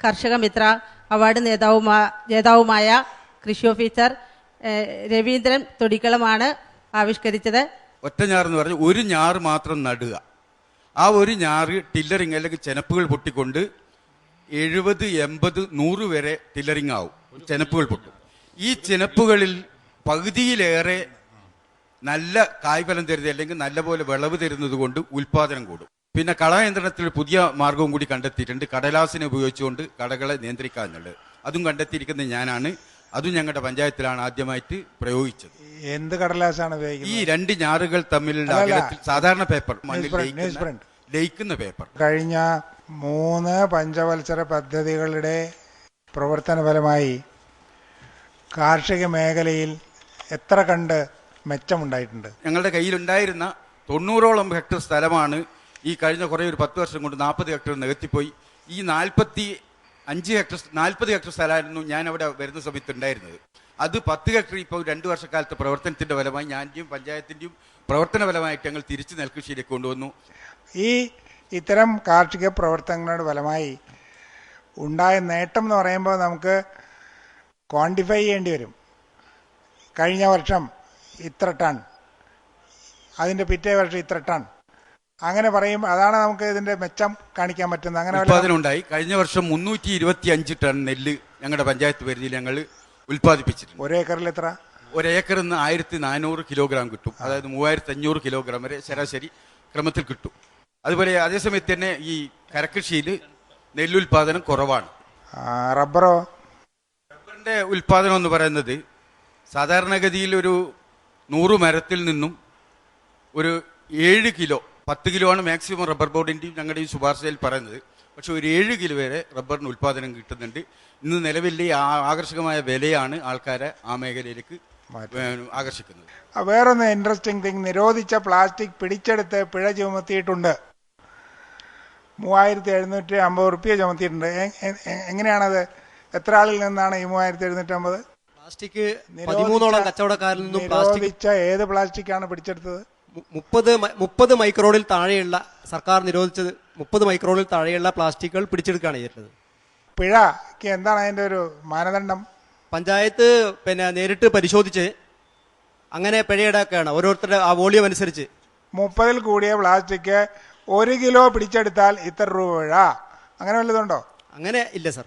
കർഷക മിത്ര അവാർഡ് ജേതാവുമായ കൃഷി ഓഫീസർ രവീന്ദ്രൻ തൊടിക്കളമാണ് ആവിഷ്കരിച്ചത്. ഒറ്റ ഞാറെന്ന് പറഞ്ഞാൽ ഒരു ഞാറ് മാത്രം നടുക. ആ ഒരു ഞാറ് ടില്ലറിങ് അല്ലെങ്കിൽ ചെനപ്പുകൾ പൊട്ടിക്കൊണ്ട് 70, 80, 100 വരെ ടില്ലറിങ് ആവും. ചെനപ്പുകൾ പൊട്ടും. ഈ ചെനപ്പുകളിൽ പകുതിയിലേറെ നല്ല കായ്ഫലം തരുന്നത് അല്ലെങ്കിൽ നല്ലപോലെ വിളവ് തരുന്നത് കൊണ്ട് ഉൽപാദനം കൂടും. പിന്നെ കളനിയന്ത്രണത്തിൽ പുതിയ മാർഗവും കൂടി കണ്ടെത്തിയിട്ടുണ്ട്. കടലാസിനെ ഉപയോഗിച്ചുകൊണ്ട് കടകളെ നിയന്ത്രിക്കാന്നുള്ളത് അതും കണ്ടെത്തിയിരിക്കുന്നത് ഞാനാണ്. അതും ഞങ്ങളുടെ പഞ്ചായത്തിലാണ് ആദ്യമായിട്ട് പ്രയോഗിച്ചത്. എന്ത് കടലാസാണ് ഉപയോഗിക്കുന്നത്? ഈ 2 ഞാറുകൾ തമ്മിലുള്ള അകലത്തിൽ സാധാരണ പേപ്പർ, മണ്ണിൽ ലയിക്കുന്ന പേപ്പർ. കഴിഞ്ഞ 3 പഞ്ചവത്സര പദ്ധതികളുടെ പ്രവർത്തന ഫലമായി കാർഷിക മേഖലയിൽ എത്ര കണ്ട് മെച്ചമുണ്ടായിട്ടുണ്ട്? ഞങ്ങളുടെ കയ്യിലുണ്ടായിരുന്ന 90ഓളം ഹെക്ടർ സ്ഥലമാണ് ഈ കഴിഞ്ഞ കുറേ ഒരു 10 വർഷം കൊണ്ട് 40 ഹെക്ടർ നികത്തിപ്പോയി. ഈ 40 ഹെക്ടർ സ്ഥലമായിരുന്നു ഞാൻ അവിടെ വരുന്ന സമയത്ത് ഉണ്ടായിരുന്നത്. അത് 10 ഹെക്ടർ ഇപ്പോൾ 2 വർഷക്കാലത്തെ പ്രവർത്തനത്തിന്റെ ഫലമായി ഞാൻ്റെയും പഞ്ചായത്തിന്റെയും പ്രവർത്തന ഫലമായിട്ട് ഞങ്ങൾ തിരിച്ച് നെൽകൃഷിയിലേക്ക് കൊണ്ടുവന്നു. ഇത്തരം കാർഷിക പ്രവർത്തനങ്ങളുടെ ഫലമായി ഉണ്ടായ നേട്ടം എന്ന് പറയുമ്പോൾ നമുക്ക് ക്വാണ്ടിഫൈ ചെയ്യേണ്ടി വരും. കഴിഞ്ഞ വർഷം ഇത്ര ടൺ, അതിന്റെ പിറ്റേ വർഷം ഇത്ര ടൺ, അങ്ങനെ പറയും. അതാണ് നമുക്ക് ഇതിന്റെ മെച്ചം കാണിക്കാൻ പറ്റുന്നത്. അങ്ങനെ ഉൽപാദനം ഉണ്ടായി. കഴിഞ്ഞ വർഷം 325 ടൺ നെല്ല് ഞങ്ങളുടെ പഞ്ചായത്ത് പരിധിയിൽ ഞങ്ങൾ ഉൽപ്പാദിപ്പിച്ചിട്ടുണ്ട്. ഒരേക്കറിൽ എത്ര? ഒരേക്കറിൽ നിന്ന് 1400 കിലോഗ്രാം കിട്ടും. അതായത് 3500 കിലോഗ്രാം വരെ ശരാശരി ക്രമത്തിൽ കിട്ടും. അതുപോലെ അതേസമയത്ത് തന്നെ ഈ കരകൃഷിയിൽ നെല്ലുൽപാദനം കുറവാണ്. റബ്ബറിന്റെ ഉൽപാദനം എന്ന് പറയുന്നത് സാധാരണഗതിയിൽ ഒരു 100 മരത്തിൽ നിന്നും ഒരു 7 കിലോ, 10 കിലോ ആണ് മാക്സിമം റബ്ബർ ബോർഡിന്റെയും ഞങ്ങളുടെയും ശുപാർശയിൽ പറയുന്നത്. പക്ഷെ ഒരു 7 കിലോ വരെ റബ്ബറിന് ഉൽപാദനം കിട്ടുന്നുണ്ട്. ഇന്ന് നിലവിലെ ആകർഷകമായ വിലയാണ് ആൾക്കാരെ ആ മേഖലയിലേക്ക് ആകർഷിക്കുന്നത്. വേറൊന്ന് ഇൻട്രസ്റ്റിംഗ് തിങ്, നിരോധിച്ച പ്ലാസ്റ്റിക് പിടിച്ചെടുത്ത് പിഴ ചുമത്തിയിട്ടുണ്ട്. 3750 റുപ്യ ചുമത്തിയിട്ടുണ്ട്. എങ്ങനെയാണത്? എത്ര ആളിൽ നിന്നാണ് ഈ 3750? പ്ലാസ്റ്റിക് 13ഓളം കച്ചവടക്കാരിൽ നിന്നും നിരോധിച്ച ഏത് പ്ലാസ്റ്റിക്കാണ് പിടിച്ചെടുത്തത്? 30 മൈക്രോണിൽ താഴെയുള്ള, സർക്കാർ നിരോധിച്ചത് 30 മൈക്രോണിൽ താഴെയുള്ള പ്ലാസ്റ്റിക്കുകൾ പിടിച്ചെടുക്കുകയാണ് ചെയ്തിട്ടുള്ളത്. പിഴയ്ക്ക് എന്താണ് അതിന്റെ ഒരു മാനദണ്ഡം? പഞ്ചായത്ത് നേരിട്ട് പരിശോധിച്ച് അങ്ങനെ പിഴ ഈടാക്കുകയാണ് ഓരോരുത്തരുടെ ആ വോളിയം അനുസരിച്ച്. 30ൽ കൂടിയ പ്ലാസ്റ്റിക് 1 കിലോ പിടിച്ചെടുത്താൽ ഇത്ര രൂപ പിഴ, അങ്ങനെ വല്ലതുണ്ടോ? അങ്ങനെ ഇല്ല സർ.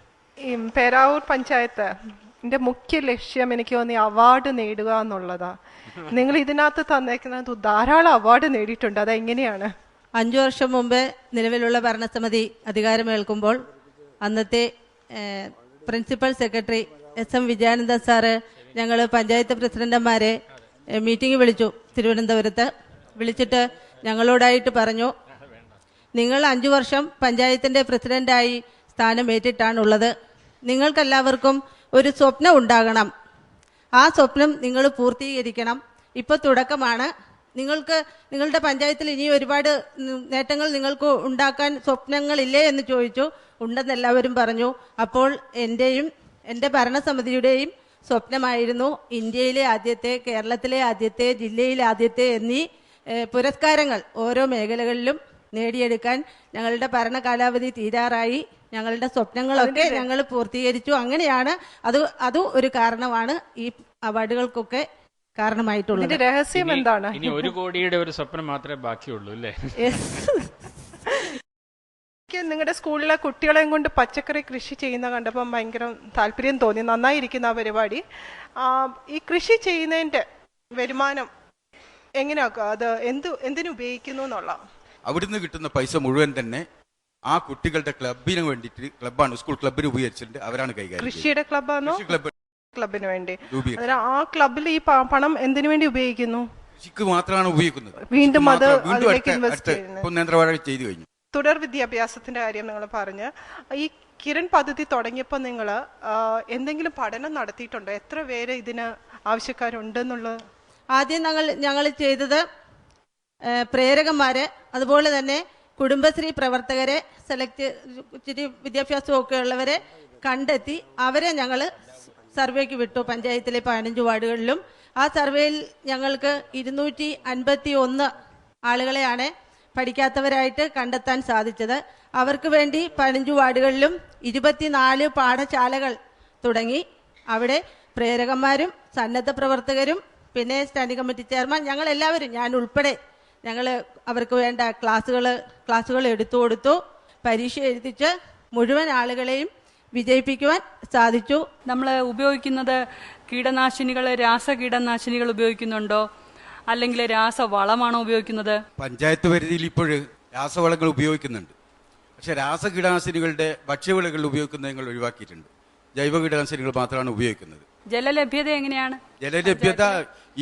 പേരാവൂർ പഞ്ചായത്തിന്റെ മുഖ്യ ലക്ഷ്യം എനിക്ക് തോന്നി അവാർഡ് നേടുക എന്നുള്ളതാ. നിങ്ങൾ ഇതിനകത്ത് തന്നേക്കുന്നത് ധാരാളം അവാർഡ് നേടിയിട്ടുണ്ട്. അതെങ്ങനെയാണ്? 5 വർഷം മുമ്പ് നിലവിലുള്ള ഭരണസമിതി അധികാരമേൽക്കുമ്പോൾ അന്നത്തെ principal secretary SM Vijayananda sir ഞങ്ങൾ പഞ്ചായത്ത് പ്രസിഡന്റുമാരെ മീറ്റിംഗ് വിളിച്ചു തിരുവനന്തപുരത്ത്. വിളിച്ചിട്ട് ഞങ്ങളോടായിട്ട് പറഞ്ഞു, നിങ്ങൾ 5 വർഷം പഞ്ചായത്തിന്റെ പ്രസിഡന്റായി സ്ഥാനമേറ്റിട്ടാണുള്ളത്. നിങ്ങൾക്കെല്ലാവർക്കും ഒരു സ്വപ്നം ഉണ്ടാകണം. ആ സ്വപ്നം നിങ്ങൾ പൂർത്തീകരിക്കണം. ഇപ്പൊ തുടക്കമാണ്. നിങ്ങളുടെ പഞ്ചായത്തിൽ ഇനി ഒരുപാട് നേട്ടങ്ങൾ നിങ്ങൾക്ക് ഉണ്ടാക്കാൻ സ്വപ്നങ്ങളില്ലേ എന്ന് ചോദിച്ചു. ഉണ്ടെന്ന് എല്ലാവരും പറഞ്ഞു. അപ്പോൾ എൻ്റെ ഭരണസമിതിയുടെയും സ്വപ്നമായിരുന്നു ഇന്ത്യയിലെ ആദ്യത്തെ, കേരളത്തിലെ ആദ്യത്തെ, ജില്ലയിലെ ആദ്യത്തെ എന്നീ പുരസ്കാരങ്ങൾ ഓരോ മേഖലകളിലും നേടിയെടുക്കാൻ. ഞങ്ങളുടെ ഭരണകാലാവധി തീരാറായി. ഞങ്ങളുടെ സ്വപ്നങ്ങളൊക്കെ ഞങ്ങൾ പൂർത്തീകരിച്ചു. അങ്ങനെയാണ് അത് ഒരു കാരണമാണ് ഈ അവാർഡുകൾക്കൊക്കെ കാരണമായിട്ടുള്ളത്. രഹസ്യം എന്താണ്? ഇനി 1 കോടിയുടെ ഒരു സ്വപ്നം മാത്രമേ ബാക്കിയുള്ളൂ അല്ലേ? നിങ്ങളുടെ സ്കൂളിലെ കുട്ടികളെയും കൊണ്ട് പച്ചക്കറി കൃഷി ചെയ്യുന്ന കണ്ടപ്പോൾ ഭയങ്കര താല്പര്യം തോന്നി. നന്നായിരിക്കുന്ന ആ പരിപാടി. ഈ കൃഷി ചെയ്യുന്നതിന്റെ വരുമാനം എങ്ങനെയാക്കുക? അത് എന്തിനു ഉപയോഗിക്കുന്നു എന്നുള്ള? അവിടുന്ന് കിട്ടുന്ന പൈസ മുഴുവൻ തന്നെ ആ കുട്ടികളുടെ ക്ലബിന് വേണ്ടിയിട്ട്, ക്ലബ്ബാണ്, സ്കൂൾ ക്ലബിന് ഉപയോഗിച്ചിട്ടുണ്ട്. അവരാണ് കൈകാര്യം. കൃഷിയുടെ ക്ലബ്ബാണോ? ക്ലബിന് വേണ്ടി. ആ ക്ലബിൽ ഈ പണം എന്തിനു വേണ്ടി ഉപയോഗിക്കുന്നു? കൃഷിക്ക് മാത്രമാണ് ഉപയോഗിക്കുന്നത്. വീണ്ടും അതിലേക്ക് ഇൻവെസ്റ്റ് ചെയ്തു കഴിഞ്ഞു. തുടർ വിദ്യാഭ്യാസത്തിന്റെ കാര്യം നിങ്ങൾ പറഞ്ഞ്, ഈ കിരൺ പദ്ധതി തുടങ്ങിയപ്പോൾ നിങ്ങൾ എന്തെങ്കിലും പഠനം നടത്തിയിട്ടുണ്ടോ? എത്ര പേര് ഇതിന് ആവശ്യക്കാരുണ്ടെന്നുള്ളത്? ആദ്യം ഞങ്ങൾ ചെയ്തത് പ്രേരകന്മാരെ, അതുപോലെ തന്നെ കുടുംബശ്രീ പ്രവർത്തകരെ സെലക്ട്, ഇച്ചിരി വിദ്യാഭ്യാസമൊക്കെ ഉള്ളവരെ കണ്ടെത്തി അവരെ ഞങ്ങൾ സർവേക്ക് വിട്ടു പഞ്ചായത്തിലെ 15 വാർഡുകളിലും. ആ സർവേയിൽ ഞങ്ങൾക്ക് 251 ആളുകളെയാണ് പഠിക്കാത്തവരായിട്ട് കണ്ടെത്താൻ സാധിച്ചത്. അവർക്ക് വേണ്ടി 15 വാർഡുകളിലും 24 പാഠശാലകൾ തുടങ്ങി. അവിടെ പ്രേരകന്മാരും സന്നദ്ധ പ്രവർത്തകരും പിന്നെ സ്റ്റാൻഡിംഗ് കമ്മിറ്റി ചെയർമാൻ ഞങ്ങളെല്ലാവരും, ഞാൻ ഉൾപ്പെടെ, ഞങ്ങൾ അവർക്ക് വേണ്ട ക്ലാസ്സുകൾ എടുത്തു കൊടുത്തു. പരീക്ഷ എഴുതിച്ച് മുഴുവൻ ആളുകളെയും വിജയിപ്പിക്കുവാൻ സാധിച്ചു. നമ്മൾ ഉപയോഗിക്കുന്നത് കീടനാശിനികൾ, രാസകീടനാശിനികൾ ഉപയോഗിക്കുന്നുണ്ടോ അല്ലെങ്കിൽ രാസവളമാണോ ഉപയോഗിക്കുന്നത്? പഞ്ചായത്ത് പരിധിയിൽ ഇപ്പോൾ രാസവളങ്ങൾ ഉപയോഗിക്കുന്നുണ്ട്. പക്ഷേ രാസകീടനാശിനികളുടെ ഭക്ഷ്യവിളകളിൽ ഉപയോഗിക്കുന്നത് ഞങ്ങൾ ഒഴിവാക്കിയിട്ടുണ്ട്. ജൈവ കീടനാശിനികൾ മാത്രമാണ് ഉപയോഗിക്കുന്നത്. ജലലഭ്യത എങ്ങനെയാണ്? ജലലഭ്യത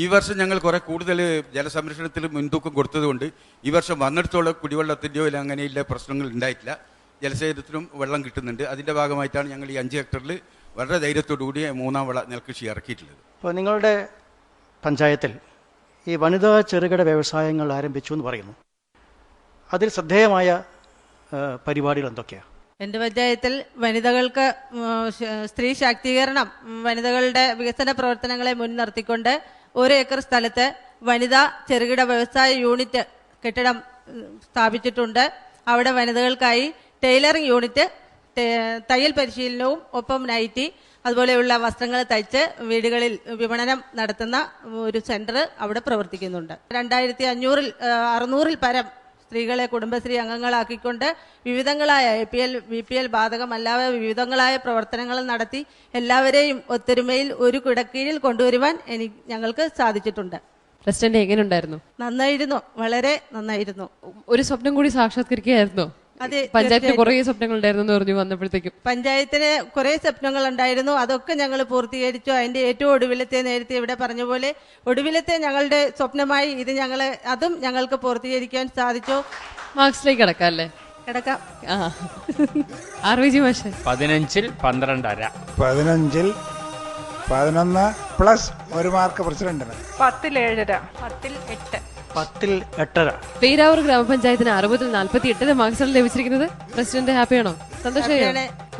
ഈ വർഷം ഞങ്ങൾ കുറെ കൂടുതൽ ജലസംരക്ഷണത്തിൽ മുൻതൂക്കം കൊടുത്തതുകൊണ്ട് ഈ വർഷം വന്നിടത്തോളം കുടിവെള്ളത്തിൻ്റെയോ ഇല്ല അങ്ങനെയുള്ള പ്രശ്നങ്ങൾ ഉണ്ടായിട്ടില്ല. ജലസേചനത്തിനും വെള്ളം കിട്ടുന്നുണ്ട്. അതിൻ്റെ ഭാഗമായിട്ടാണ് ഞങ്ങൾ ഈ 5 ഹെക്ടറിൽ വളരെ ധൈര്യത്തോടുകൂടി 3ാം വിള നെൽകൃഷി ഇറക്കിയിട്ടുള്ളത്. ഇപ്പോൾ നിങ്ങളുടെ പഞ്ചായത്തിൽ ഈ വനിതാ ചെറുകിട വ്യവസായങ്ങൾ ആരംഭിച്ചു എന്ന് പറയുന്നു. അതിൽ ശ്രദ്ധേയമായ പരിപാടികൾ എന്തൊക്കെയാണ്? എൻ്റെ പഞ്ചായത്തിൽ വനിതകൾക്ക് സ്ത്രീ ശാക്തീകരണം, വനിതകളുടെ വികസന പ്രവർത്തനങ്ങളെ മുൻനിർത്തിക്കൊണ്ട് 1 ഏക്കർ സ്ഥലത്ത് വനിതാ ചെറുകിട വ്യവസായ യൂണിറ്റ് കെട്ടിടം സ്ഥാപിച്ചിട്ടുണ്ട്. അവിടെ വനിതകൾക്കായി ടൈലറിംഗ് യൂണിറ്റ്, തയ്യൽ പരിശീലനവും ഒപ്പം നൈറ്റി അതുപോലെയുള്ള വസ്ത്രങ്ങൾ തയ്ച്ച് വീടുകളിൽ വിപണനം നടത്തുന്ന ഒരു സെന്റർ അവിടെ പ്രവർത്തിക്കുന്നുണ്ട്. 2500-600 പരം സ്ത്രീകളെ കുടുംബശ്രീ അംഗങ്ങളാക്കിക്കൊണ്ട് വിവിധങ്ങളായ APL BPL ബാധകമല്ലാതെ വിവിധങ്ങളായ പ്രവർത്തനങ്ങൾ നടത്തി എല്ലാവരെയും ഒത്തൊരുമയിൽ ഒരു കുടക്കീഴിൽ കൊണ്ടുവരുവാൻ ഞങ്ങൾക്ക് സാധിച്ചിട്ടുണ്ട്. പ്രസിഡന്റ് എങ്ങനെയുണ്ടായിരുന്നു? നന്നായിരുന്നു, വളരെ നന്നായിരുന്നു. ഒരു സ്വപ്നം കൂടി സാക്ഷാത്കരിക്കുകയായിരുന്നോ? അതെ, പഞ്ചായത്തിന് കുറെ സ്വപ്നങ്ങൾ ഉണ്ടായിരുന്നു പറഞ്ഞു വന്നപ്പോഴത്തേക്കും. പഞ്ചായത്തിന് കുറെ സ്വപ്നങ്ങൾ ഉണ്ടായിരുന്നു, അതൊക്കെ ഞങ്ങൾ പൂർത്തീകരിച്ചു. അതിന്റെ ഏറ്റവും ഒടുവിലത്തെ, നേരത്തെ ഇവിടെ പറഞ്ഞ പോലെ ഒടുവിലത്തെ ഞങ്ങളുടെ സ്വപ്നമായി ഇത് അതും ഞങ്ങൾക്ക് പൂർത്തീകരിക്കാൻ സാധിച്ചു. മാർക്സിലേക്ക് കിടക്കാം അല്ലേ? കിടക്കാം. RVG മാഷെ 15-ൽ 12.5. 15-ൽ 11 പ്ലസ് 1 മാർക്ക് പ്രസിഡന്റിന്. 10-ൽ 7.5. 10-ൽ 8. 10-ൽ 8.5. പേരാവൂർ ഗ്രാമപഞ്ചായത്തിന് 60-ൽ 48 മാർക്സാണ് ലഭിച്ചിരിക്കുന്നത്. പ്രസിഡന്റ് ഹാപ്പിയാണോ? സന്തോഷമായോ?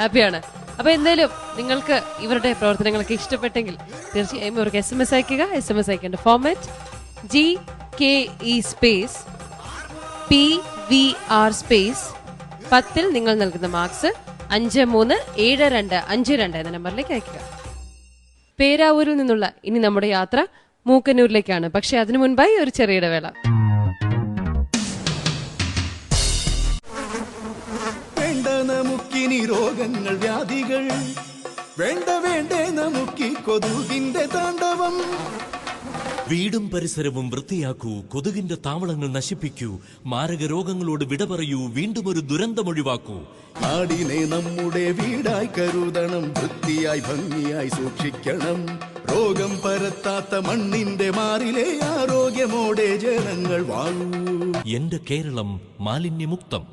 ഹാപ്പിയാണ്. അപ്പൊ എന്തായാലും നിങ്ങൾക്ക് ഇവരുടെ പ്രവർത്തനങ്ങളൊക്കെ ഇഷ്ടപ്പെട്ടെങ്കിൽ തീർച്ചയായും ഇവർക്ക് SMS അയക്കുക. SMS അയക്കേണ്ട format GKE space PVR space 10-ൽ നിങ്ങൾ നൽകുന്ന മാർക്സ് 537252 എന്ന നമ്പറിലേക്ക് അയക്കുക. പേരാവൂരിൽ നിന്നുള്ള ഇനി നമ്മുടെ യാത്ര മൂക്കന്നൂരിലേക്കാണ്. പക്ഷെ അതിനു മുൻപായി ഒരു ചെറിയ ഇടവേള. വേണ്ട നമുക്കിനി രോഗങ്ങൾ, വ്യാധികൾ വേണ്ട, വേണ്ടേ നമുക്കി കൊതുകിന്റെ താണ്ഡവം. വീടും പരിസരവും വൃത്തിയാക്കൂ, കൊതുകിന്റെ താവളങ്ങൾ നശിപ്പിക്കൂ, മാരക രോഗങ്ങളോട് വിട പറയൂ, വീണ്ടും ഒരു ദുരന്തമൊഴിവാക്കൂ. നാടിനെ നമ്മുടെ വീടായി കരുതണം, വൃത്തിയായി ഭംഗിയായി സൂക്ഷിക്കണം. രോഗം പരത്താത്ത മണ്ണിന്റെ മാറിലെ ആരോഗ്യമോടെ ജനങ്ങൾ വാഴൂ. എന്റെ കേരളം മാലിന്യമുക്തം.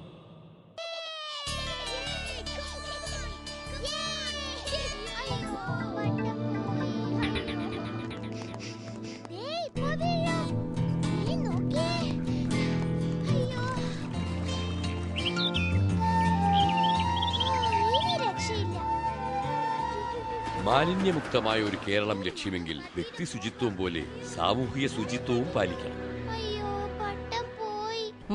മാലിന്യമുക്തമായ ഒരു കേരളം ലക്ഷ്യമെങ്കിൽ വ്യക്തി ശുചിത്വം പോലെ സാമൂഹിക ശുചിത്വവും പാലിക്കണം.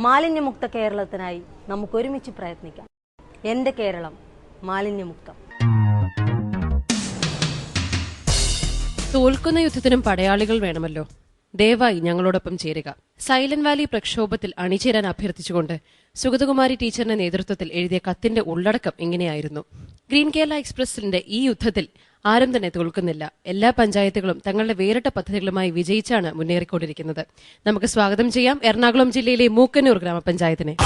മാലിന്യമുക്ത കേരളത്തിനായി നമുക്ക് ഒരുമിച്ച് പ്രയത്നിക്കാം. എന്റെ കേരളം മാലിന്യമുക്തം. തോൽക്കുന്ന യുദ്ധത്തിനും പടയാളികൾ വേണമല്ലോ. ദയവായി ഞങ്ങളോടൊപ്പം ചേരുക. സൈലന്റ് വാലി പ്രക്ഷോഭത്തിൽ അണിചേരാൻ അഭ്യർത്ഥിച്ചുകൊണ്ട് സുഗതകുമാരി ടീച്ചറിന്റെ നേതൃത്വത്തിൽ എഴുതിയ കത്തിന്റെ ഉള്ളടക്കം ഇങ്ങനെയായിരുന്നു: ഗ്രീൻ കേരള എക്സ്പ്രസിന്റെ ഈ യുദ്ധത്തിൽ ആരും തന്നെ തോൽക്കുന്നില്ല. എല്ലാ പഞ്ചായത്തുകളും തങ്ങളുടെ വേറിട്ട പദ്ധതികളുമായി വിജയിച്ചാണ് മുന്നേറിക്കൊണ്ടിരിക്കുന്നത്. നമുക്ക് സ്വാഗതം ചെയ്യാം എറണാകുളം ജില്ലയിലെ മൂക്കന്നൂർ ഗ്രാമപഞ്ചായത്തിനെ.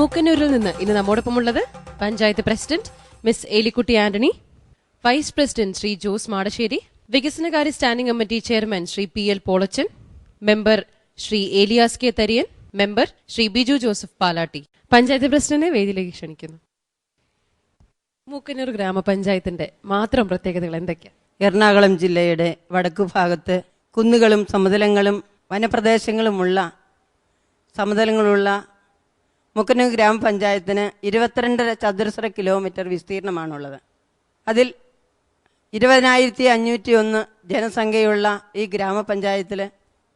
മൂക്കന്നൂരിൽ നിന്ന് ഇന്ന് നമ്മോടൊപ്പമുള്ളത് panchayat president Ms Elikutty Antony, vice president Shri Jose Madassery, വികസനകാര്യ standing committee chairman Shri PL Polachan, member Shri Elias K Thariyan, member Shri Biju Joseph Palatty. Panchayat പ്രസിഡന്റിനെ വേദിയിലേക്ക് ക്ഷണിക്കുന്നു. മൂക്കന്നൂർ ഗ്രാമപഞ്ചായത്തിന്റെ മാത്രം പ്രത്യേകതകൾ എന്തൊക്കെയാണ്? എറണാകുളം ജില്ലയുടെ വടക്കു ഭാഗത്ത് കുന്നുകളും സമതലങ്ങളും വനപ്രദേശങ്ങളുമുള്ള സമതലങ്ങളുള്ള മുക്കന്നൂർ ഗ്രാമപഞ്ചായത്തിന് 22.5 ചതുരശ്ര കിലോമീറ്റർ വിസ്തീർണമാണുള്ളത്. അതിൽ 20,501 ജനസംഖ്യയുള്ള ഈ ഗ്രാമപഞ്ചായത്തിൽ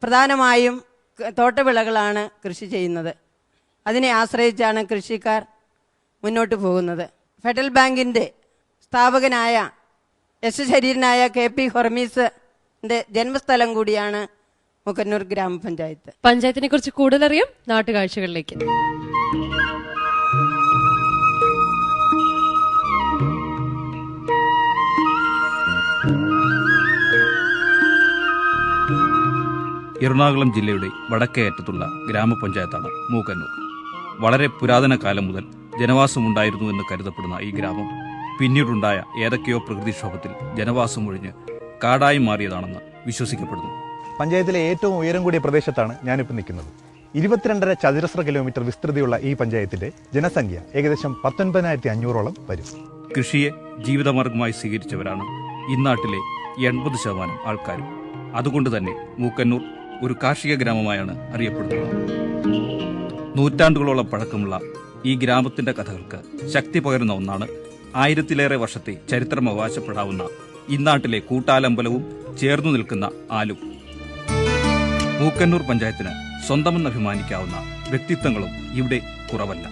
പ്രധാനമായും തോട്ടവിളകളാണ് കൃഷി ചെയ്യുന്നത്. അതിനെ ആശ്രയിച്ചാണ് കൃഷിക്കാർ മുന്നോട്ട് പോകുന്നത്. ഫെഡറൽ ബാങ്കിൻ്റെ സ്ഥാപകനായ യശശരീരനായ KP ഹോർമീസിന്റെ ജന്മസ്ഥലം കൂടിയാണ് മുക്കന്നൂർ ഗ്രാമപഞ്ചായത്ത്. പഞ്ചായത്തിനെ കുറിച്ച് കൂടുതൽ അറിയാം നാട്ടുകാഴ്ചകളിലേക്ക്. എറണാകുളം ജില്ലയുടെ വടക്കേ അറ്റത്തുള്ള ഗ്രാമപഞ്ചായത്താണ് മൂക്കന്നൂർ. വളരെ പുരാതന കാലം മുതൽ ജനവാസമുണ്ടായിരുന്നു എന്ന് കരുതപ്പെടുന്ന ഈ ഗ്രാമം പിന്നീടുണ്ടായ ഏതൊക്കെയോ പ്രകൃതിക്ഷോഭത്തിൽ ജനവാസമൊഴിഞ്ഞ് കാടായി മാറിയതാണെന്ന് വിശ്വസിക്കപ്പെടുന്നു. പഞ്ചായത്തിലെ ഏറ്റവും ഉയരം കൂടിയ പ്രദേശത്താണ് ഞാനിപ്പോൾ നിൽക്കുന്നത്. 22.5 ചതുരശ്ര കിലോമീറ്റർ വിസ്തൃതിയുള്ള ഈ പഞ്ചായത്തിന്റെ ജനസംഖ്യ ഏകദേശം 19,500 വരും. കൃഷിയെ ജീവിതമാർഗമായി സ്വീകരിച്ചവരാണ് ഇന്നാട്ടിലെ 80% ആൾക്കാരും. അതുകൊണ്ട് തന്നെ മൂക്കന്നൂർ ഒരു കാർഷിക ഗ്രാമമായാണ് അറിയപ്പെടുന്നത്. നൂറ്റാണ്ടുകളോളം പഴക്കമുള്ള ഈ ഗ്രാമത്തിന്റെ കഥകൾക്ക് ശക്തി പകരുന്ന ഒന്നാണ് 1000-ലേറെ വർഷത്തെ ചരിത്രം അവകാശപ്പെടാവുന്ന ഇന്നാട്ടിലെ കൂട്ടാലമ്പലവും ചേർന്നു നിൽക്കുന്ന ആലും. മൂക്കന്നൂർ പഞ്ചായത്തിന് സ്വന്തമെന്ന് അഭിമാനിക്കാവുന്ന വ്യക്തിത്വങ്ങളും ഇവിടെ കുറവല്ല.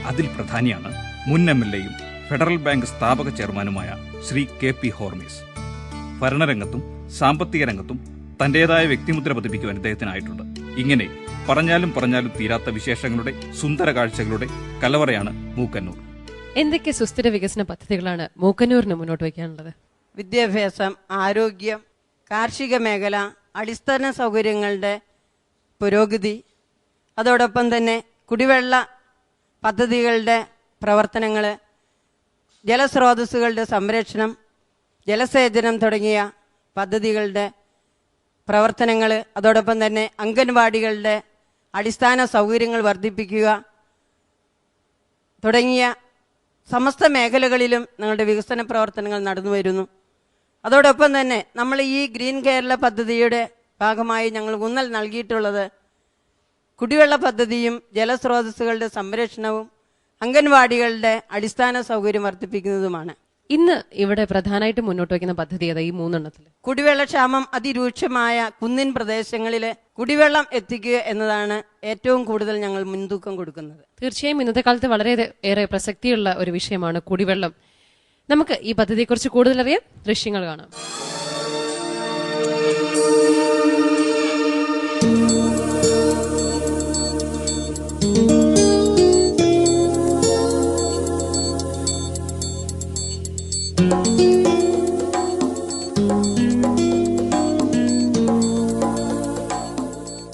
അതിൽ പ്രധാനിയാണ് മുൻ MLA-യും ഫെഡറൽ ബാങ്ക് സ്ഥാപക ചെയർമാനുമായ ശ്രീ KP ഹോർമീസ്. ഭരണരംഗത്തും സാമ്പത്തിക രംഗത്തും തന്റേതായ വ്യക്തിമുദ്ര പതിപ്പിക്കുവാൻ ഇദ്ദേഹത്തിനായിട്ടുണ്ട്. ഇങ്ങനെ പറഞ്ഞാലും തീരാത്ത വിശേഷങ്ങളുടെ സുന്ദര കാഴ്ചകളുടെ കലവറയാണ് മൂക്കന്നൂർ. എന്തൊക്കെ സുസ്ഥിര വികസന പദ്ധതികളാണ് മൂക്കന്നൂരിന് മുന്നോട്ട് വയ്ക്കാനുള്ളത്? വിദ്യാഭ്യാസം, ആരോഗ്യം, കാർഷിക മേഖല, അടിസ്ഥാന സൗകര്യങ്ങളുടെ പുരോഗതി, അതോടൊപ്പം തന്നെ കുടിവെള്ള പദ്ധതികളുടെ പ്രവർത്തനങ്ങൾ, ജലസ്രോതസ്സുകളുടെ സംരക്ഷണം, ജലസേചനം തുടങ്ങിയ പദ്ധതികളുടെ പ്രവർത്തനങ്ങൾ, അതോടൊപ്പം തന്നെ അംഗൻവാടികളുടെ അടിസ്ഥാന സൗകര്യങ്ങൾ വർദ്ധിപ്പിക്കുക തുടങ്ങിയ സമസ്ത മേഖലകളിലും ഞങ്ങളുടെ വികസന പ്രവർത്തനങ്ങൾ നടന്നു വരുന്നു. അതോടൊപ്പം തന്നെ നമ്മൾ ഈ ഗ്രീൻ കേരള പദ്ധതിയുടെ ഭാഗമായി ഞങ്ങൾ ഊന്നൽ നൽകിയിട്ടുള്ളത് കുടിവെള്ള പദ്ധതിയും ജലസ്രോതസ്സുകളുടെ സംരക്ഷണവും അംഗൻവാടികളുടെ അടിസ്ഥാന സൗകര്യം വർദ്ധിപ്പിക്കുന്നതുമാണ്. ഇന്ന് ഇവിടെ പ്രധാനമായിട്ട് മുന്നോട്ട് വയ്ക്കുന്ന പദ്ധതി ഏതാ ഈ 3 എണ്ണത്തിൽ? കുടിവെള്ളക്ഷാമം അതിരൂക്ഷമായ കുന്നിൻ പ്രദേശങ്ങളിൽ കുടിവെള്ളം എത്തിക്കുക എന്നതാണ് ഏറ്റവും കൂടുതൽ ഞങ്ങൾ മുൻതൂക്കം കൊടുക്കുന്നത്. തീർച്ചയായും ഇന്നത്തെ കാലത്ത് വളരെ ഏറെ പ്രസക്തിയുള്ള ഒരു വിഷയമാണ് കുടിവെള്ളം. നമുക്ക് ഈ പദ്ധതിയെക്കുറിച്ച് കൂടുതൽ അറിയാം. ദൃശ്യങ്ങൾ കാണാം.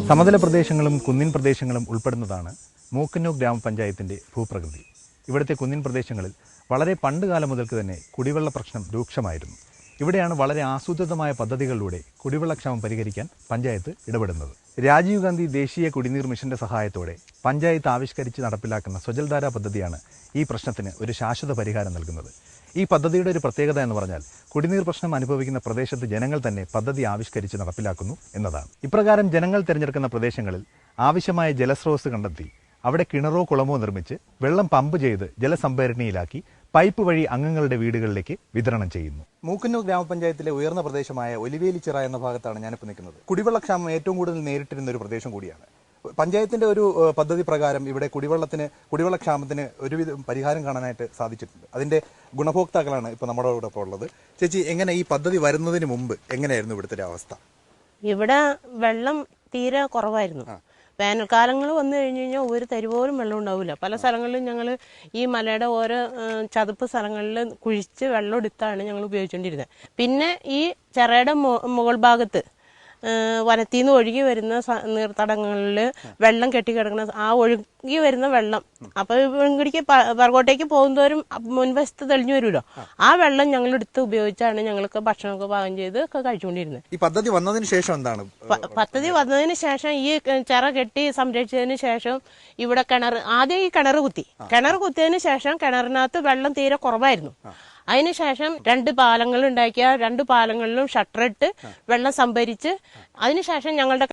സമതല പ്രദേശങ്ങളും കുന്നിൻ പ്രദേശങ്ങളും ഉൾപ്പെടുന്നതാണ് മൂക്കന്നൂർ ഗ്രാമപഞ്ചായത്തിൻ്റെ ഭൂപ്രകൃതി. ഇവിടുത്തെ കുന്നിൻ പ്രദേശങ്ങളിൽ വളരെ പണ്ട് കാലം മുതൽക്ക് തന്നെ കുടിവെള്ള പ്രശ്നം രൂക്ഷമായിരുന്നു. ഇവിടെയാണ് വളരെ ആസൂത്രിതമായ പദ്ധതികളിലൂടെ കുടിവെള്ളക്ഷാമം പരിഹരിക്കാൻ പഞ്ചായത്ത് ഇടപെടുന്നത്. രാജീവ് ഗാന്ധി ദേശീയ കുടിനീർ മിഷന്റെ സഹായത്തോടെ പഞ്ചായത്ത് ആവിഷ്കരിച്ച് നടപ്പിലാക്കുന്ന സ്വജൽധാര പദ്ധതിയാണ് ഈ പ്രശ്നത്തിന് ഒരു ശാശ്വത പരിഹാരം നൽകുന്നത്. ഈ പദ്ധതിയുടെ ഒരു പ്രത്യേകത എന്ന് പറഞ്ഞാൽ കുടിനീർ പ്രശ്നം അനുഭവിക്കുന്ന പ്രദേശത്ത് ജനങ്ങൾ തന്നെ പദ്ധതി ആവിഷ്കരിച്ച് നടപ്പിലാക്കുന്നു എന്നതാണ്. ഇപ്രകാരം ജനങ്ങൾ തിരഞ്ഞെടുക്കുന്ന പ്രദേശങ്ങളിൽ ആവശ്യമായ ജലസ്രോതസ് കണ്ടെത്തി അവിടെ കിണറോ കുളമോ നിർമ്മിച്ച് വെള്ളം പമ്പ് ചെയ്ത് ജലസംഭരണിയിലാക്കി പൈപ്പ് വഴി അംഗങ്ങളുടെ വീടുകളിലേക്ക് വിതരണം ചെയ്യുന്നു. മൂക്കന്നൂർ ഗ്രാമപഞ്ചായത്തിലെ ഉയർന്ന പ്രദേശമായ ഒലിവേലിച്ചിറ എന്ന ഭാഗത്താണ് ഞാനിപ്പോൾ നിൽക്കുന്നത്. കുടിവെള്ളക്ഷാമം ഏറ്റവും കൂടുതൽ നേരിട്ടിരുന്ന ഒരു പ്രദേശം കൂടിയാണ്. പഞ്ചായത്തിന്റെ ഒരു പദ്ധതി പ്രകാരം ഇവിടെ കുടിവെള്ളക്ഷാമത്തിന് ഒരുവിധം പരിഹാരം കാണാനായിട്ട് സാധിച്ചിട്ടുണ്ട്. അതിന്റെ ഗുണഭോക്താക്കളാണ് ഇപ്പോൾ നമ്മളോടൊപ്പം ഉള്ളത്. ചേച്ചി, എങ്ങനെ ഈ പദ്ധതി വരുന്നതിന് മുമ്പ് എങ്ങനെയായിരുന്നു ഇവിടുത്തെ അവസ്ഥ? ഇവിടെ വെള്ളം തീരെ കുറവായിരുന്നു. വേനൽക്കാലങ്ങൾ വന്നു കഴിഞ്ഞ് കഴിഞ്ഞാൽ ഒരു തരി പോലും വെള്ളം ഉണ്ടാവില്ല. പല സ്ഥലങ്ങളിലും ഞങ്ങൾ ഈ മലയുടെ ഓരോ ചതുപ്പ് സ്ഥലങ്ങളിൽ കുഴിച്ച് വെള്ളം എടുത്താണ് ഞങ്ങൾ ഉപയോഗിച്ചുകൊണ്ടിരുന്നത്. പിന്നെ ഈ ചിറയുടെ മുകൾ ഭാഗത്ത് വനത്തിൽ നിന്ന് ഒഴുകി വരുന്ന നീർത്തടങ്ങളിൽ വെള്ളം കെട്ടിക്കിടക്കുന്ന ആ ഒഴുകി വരുന്ന വെള്ളം അപ്പോൾ ഇവിടേക്ക് പുറകോട്ടേക്ക് പോകുന്നവരും മുൻവശത്ത് തെളിഞ്ഞു വരുമല്ലോ, ആ വെള്ളം ഞങ്ങൾ എടുത്ത് ഉപയോഗിച്ചാണ് ഞങ്ങൾക്ക് ഭക്ഷണമൊക്കെ പാകം ചെയ്ത് ഒക്കെ കഴിച്ചുകൊണ്ടിരുന്നത്. ഈ പദ്ധതി വന്നതിന് ശേഷം എന്താണ്? പദ്ധതി വന്നതിന് ശേഷം ഈ ചിറ കെട്ടി സംരക്ഷിച്ചതിന് ശേഷം ഇവിടെ ആദ്യം ഈ കിണർ കുത്തിയതിന് ശേഷം കിണറിനകത്ത് വെള്ളം തീരെ കുറവായിരുന്നു. അതിനുശേഷം 2 പാലങ്ങൾ ഉണ്ടാക്കിയ 2 പാലങ്ങളിലും ഷട്ടറിട്ട് വെള്ളം സംഭരിച്ച് അതിനുശേഷം ഞങ്ങളുടെ